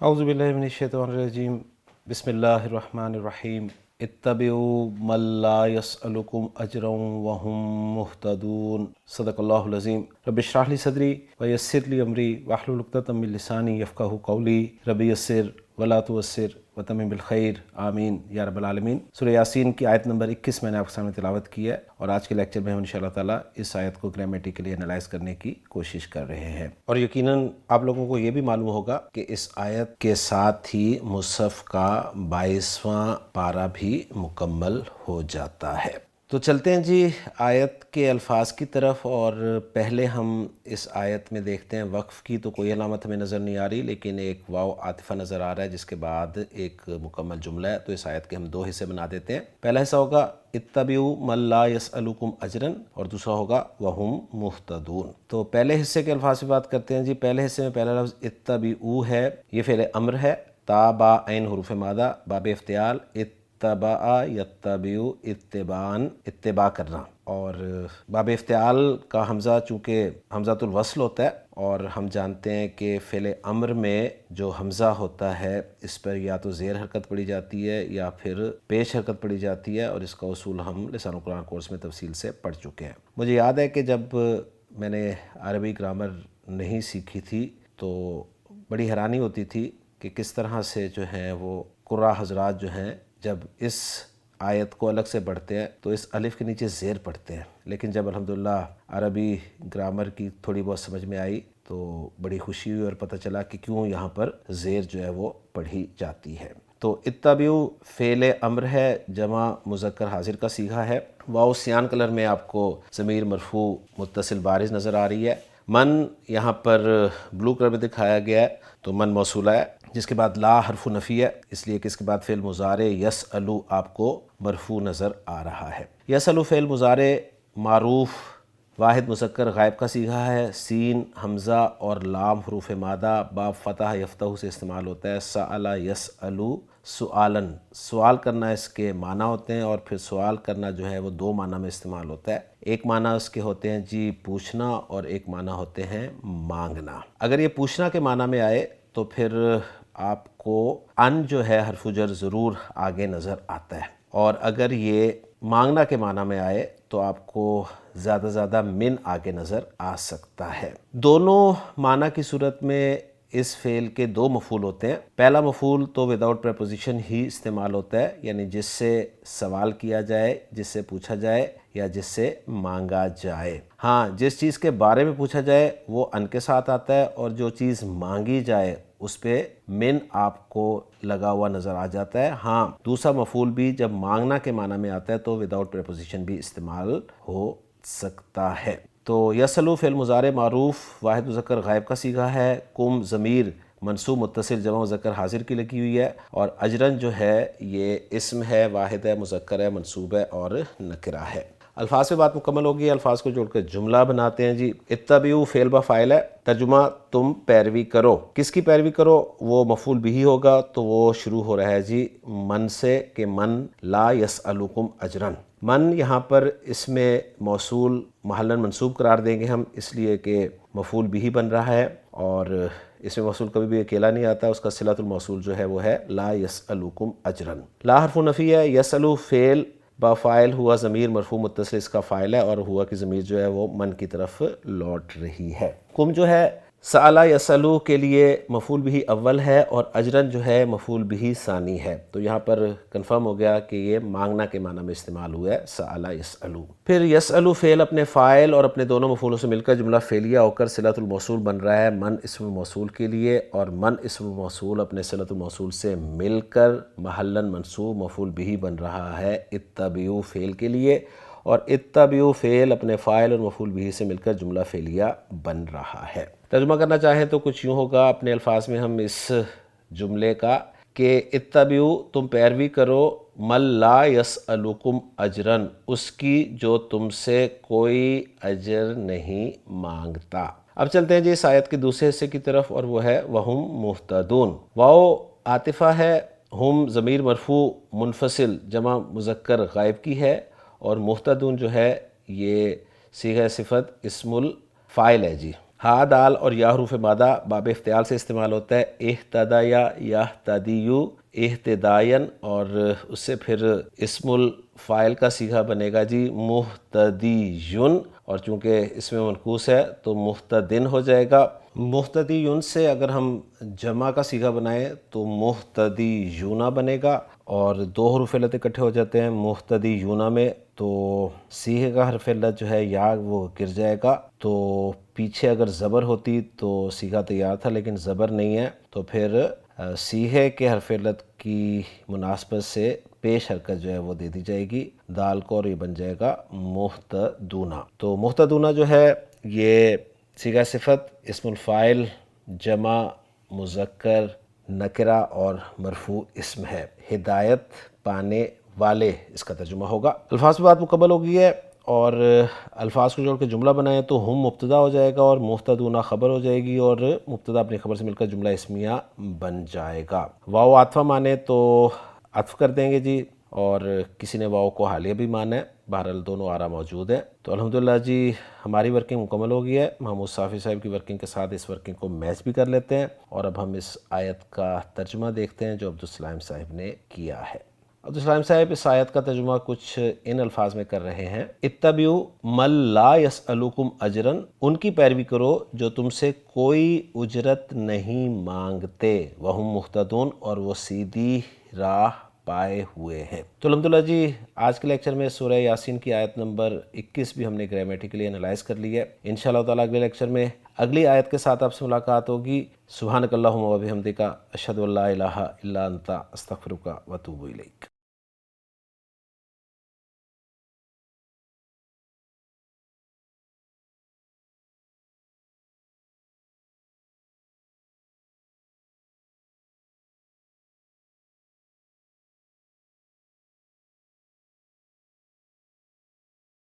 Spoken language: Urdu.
اعوذ باللہ من الشیطان الرجیم بسم اللہ الرحمن الرحیم اتبعوا من لا يسألكم اجرا وهم مهتدون صدق اللہ العظیم رب اشرح لی صدری ویسر لی امری واحلل عقدۃ من لسانی یفقہوا قولی رب یسر ولا تعسر وتمم بالخیر آمین یا رب العالمین۔ سورہ یاسین کی آیت نمبر 21 میں نے آپ کے سامنے تلاوت کی ہے، اور آج کے لیکچر میں ہم انشاءاللہ تعالیٰ اس آیت کو گرامیٹیکلی انالائز کرنے کی کوشش کر رہے ہیں۔ اور یقیناً آپ لوگوں کو یہ بھی معلوم ہوگا کہ اس آیت کے ساتھ ہی مصحف کا 22واں پارہ بھی مکمل ہو جاتا ہے۔ تو چلتے ہیں جی آیت کے الفاظ کی طرف، اور پہلے ہم اس آیت میں دیکھتے ہیں وقف کی تو کوئی علامت ہمیں نظر نہیں آ رہی، لیکن ایک واو عاطفہ نظر آ رہا ہے جس کے بعد ایک مکمل جملہ ہے۔ تو اس آیت کے ہم دو حصے بنا دیتے ہیں۔ پہلا حصہ ہوگا اتبعوا من لا يسألكم اجرا، اور دوسرا ہوگا وهم مهتدون۔ تو پہلے حصے کے الفاظ سے بات کرتے ہیں جی۔ پہلے حصے میں پہلا لفظ اتبعوا ہے، یہ فعل امر ہے، تا با عین حروف مادہ باب افتعال، اتبع یتبع اتباعاً، اتباع کرنا، اور باب افتعال کا حمزہ چونکہ حمزۃ الوصل ہوتا ہے، اور ہم جانتے ہیں کہ فعل امر میں جو حمزہ ہوتا ہے اس پر یا تو زیر حرکت پڑی جاتی ہے یا پھر پیش حرکت پڑی جاتی ہے، اور اس کا اصول ہم لسان القرآن کورس میں تفصیل سے پڑھ چکے ہیں۔ مجھے یاد ہے کہ جب میں نے عربی گرامر نہیں سیکھی تھی تو بڑی حیرانی ہوتی تھی کہ کس طرح سے جو ہیں وہ قراء حضرات جو ہیں جب اس آیت کو الگ سے پڑھتے ہیں تو اس الف کے نیچے زیر پڑھتے ہیں، لیکن جب الحمدللہ عربی گرامر کی تھوڑی بہت سمجھ میں آئی تو بڑی خوشی ہوئی، اور پتہ چلا کہ کیوں یہاں پر زیر جو ہے وہ پڑھی جاتی ہے۔ تو اتبعوا فعل امر ہے، جمع مذکر حاضر کا صیغہ ہے۔ واو سیان کلر میں آپ کو ضمیر مرفوع متصل بارز نظر آ رہی ہے۔ من یہاں پر بلو کلر میں دکھایا گیا ہے، تو من موصولہ ہے، جس کے بعد لا حرف نفی ہے، اس لیے کہ اس کے بعد فعل مضارع یسألو آپ کو مرفوع نظر آ رہا ہے۔ یسألو فعل مضارع معروف واحد مذکر غائب کا صیغہ ہے، سین حمزہ اور لام حروف مادہ باب فتح یفتح سے استعمال ہوتا ہے۔ سأل یسألو سؤالاً، سوال کرنا اس کے معنی ہوتے ہیں، اور پھر سوال کرنا جو ہے وہ دو معنی میں استعمال ہوتا ہے۔ ایک معنی اس کے ہوتے ہیں جی پوچھنا، اور ایک معنی ہوتے ہیں مانگنا۔ اگر یہ پوچھنا کے معنی میں آئے تو پھر آپ کو ان جو ہے حرف جر ضرور آگے نظر آتا ہے، اور اگر یہ مانگنا کے معنی میں آئے تو آپ کو زیادہ زیادہ من آگے نظر آ سکتا ہے۔ دونوں معنی کی صورت میں اس فعل کے دو مفعول ہوتے ہیں۔ پہلا مفعول تو وداؤٹ پریپوزیشن ہی استعمال ہوتا ہے، یعنی جس سے سوال کیا جائے، جس سے پوچھا جائے، یا جس سے مانگا جائے۔ ہاں، جس چیز کے بارے میں پوچھا جائے وہ ان کے ساتھ آتا ہے، اور جو چیز مانگی جائے اس پہ من آپ کو لگا ہوا نظر آ جاتا ہے۔ ہاں، دوسرا مفعول بھی جب مانگنا کے معنی میں آتا ہے تو وداؤٹ پریپوزیشن بھی استعمال ہو سکتا ہے۔ تو یسألو فعل مضارع معروف واحد مذکر غائب کا صیغہ ہے، کم ضمیر منصوب متصل جمع مذکر حاضر کی لگی ہوئی ہے، اور اجرن جو ہے یہ اسم ہے، واحد ہے، مذکر ہے، منصوب ہے اور نکرہ ہے۔ الفاظ پہ بات مکمل ہوگی، الفاظ کو جوڑ کر جملہ بناتے ہیں جی۔ اتبعوا فعل با فاعل ہے، ترجمہ تم پیروی کرو۔ کس کی پیروی کرو؟ وہ مفعول بھی ہوگا، تو وہ شروع ہو رہا ہے جی من سے، کہ من لا یسألکم اجرا۔ من یہاں پر اس میں موصول محلاً منصوب قرار دیں گے ہم، اس لیے کہ مفعول بھی بن رہا ہے، اور اس میں موصول کبھی بھی اکیلا نہیں آتا، اس کا صلۃ الموصول جو ہے وہ ہے لا یسألکم اجرا۔ لا حرف نفی ہے، یسألو فعل با فاعل ہوا ضمیر مرفوع متصل اس کا فاعل ہے، اور ہوا کی ضمیر جو ہے وہ من کی طرف لوٹ رہی ہے۔ کم جو ہے سأل یسألو کے لیے مفعول بھی اول ہے، اور اجرن جو ہے مفعول بھی ثانی ہے، تو یہاں پر کنفرم ہو گیا کہ یہ مانگنا کے معنی میں استعمال ہوا ہے، سأل یسألو۔ پھر یسألو فعل اپنے فاعل اور اپنے دونوں مفعولوں سے مل کر جملہ فعلیہ ہو کر صلۃ الموصول بن رہا ہے من اسم موصول کے لیے، اور من اسم موصول اپنے صلۃ الموصول سے مل کر محلاً منصوب مفعول بھی بن رہا ہے اتبعوا فعل کے لیے، اور اتبعوا فعل اپنے فاعل اور مفعول بھی سے مل کر جملہ فعلیہ بن رہا ہے۔ ترجمہ کرنا چاہیں تو کچھ یوں ہوگا اپنے الفاظ میں ہم اس جملے کا، کہ اتبعوا تم پیروی کرو من لا یسألکم اجرا، اس کی جو تم سے کوئی اجر نہیں مانگتا۔ اب چلتے ہیں جی اس آیت کے دوسرے حصے کی طرف، اور وہ ہے وہم مہتدون۔ واو عاطفہ ہے، ہم ضمیر مرفوع منفصل جمع مذکر غائب کی ہے، اور مہتدون جو ہے یہ صیغہ صفت اسم الفاعل ہے جی۔ ہا دال اور یا حروف مادہ باب افتعال سے استعمال ہوتا ہے اہتدا یا یہتدیو اہتدائن، اور اس سے پھر اسم الفاعل کا صیغہ بنے گا جی مہتدیون، اور چونکہ اس میں منقوص ہے تو مہتدن ہو جائے گا۔ مہتدیون سے اگر ہم جمع کا صیغہ بنائیں تو مہتدیون بنے گا، اور دو حروف علت اکٹھے ہو جاتے ہیں مہتدیون میں تو صیغے کا حرف علت جو ہے یا وہ گر جائے گا، تو پیچھے اگر زبر ہوتی تو صیغہ تیار تھا، لیکن زبر نہیں ہے تو پھر صیغے کے حرف علت کی مناسبت سے پیش حرکت جو ہے وہ دے دی جائے گی دال کو، اور یہ بن جائے گا مہتدونہ۔ تو مہتدونہ جو ہے یہ صیغہ صفت، اسم الفاعل، جمع مذکر نکرہ اور مرفوع اسم ہے۔ ہدایت پانے والے اس کا ترجمہ ہوگا۔ الفاظ پہ بات مکمل ہو گئی ہے، اور الفاظ کو جوڑ کے جملہ بنائیں تو ہم مبتدا ہو جائے گا اور مہتدونہ خبر ہو جائے گی، اور مبتدا اپنی خبر سے مل کر جملہ اسمیہ بن جائے گا۔ واو عاطفہ مانے تو عطف کر دیں گے جی، اور کسی نے واو کو حالیہ بھی مانا ہے، بہرحال دونوں آرا موجود ہیں۔ تو الحمدللہ جی ہماری ورکنگ مکمل ہو گئی ہے۔ محمود صافی صاحب کی ورکنگ کے ساتھ اس ورکنگ کو میچ بھی کر لیتے ہیں، اور اب ہم اس آیت کا ترجمہ دیکھتے ہیں جو عبدالسلام صاحب نے کیا ہے۔ عبدالسلام صاحب اس آیت کا ترجمہ کچھ ان الفاظ میں کر رہے ہیں، اتبعوا من لا یسألکم اجرا، ان کی پیروی کرو جو تم سے کوئی اجرت نہیں مانگتے، وہم مہتدون، اور وہ سیدھی راہ پائے ہوئے ہیں۔ تو الحمدللہ جی آج کے لیکچر میں سورہ یاسین کی آیت نمبر 21 بھی ہم نے گرامیٹیکلی انالائز کر لی ہے۔ انشاءاللہ تعالیٰ اگلے لیکچر میں اگلی آیت کے ساتھ آپ سے ملاقات ہوگی۔ سبحانک اللہم و بحمدک، اشہد ان لا الہ الا انت، استغفرک و اتوب الیک۔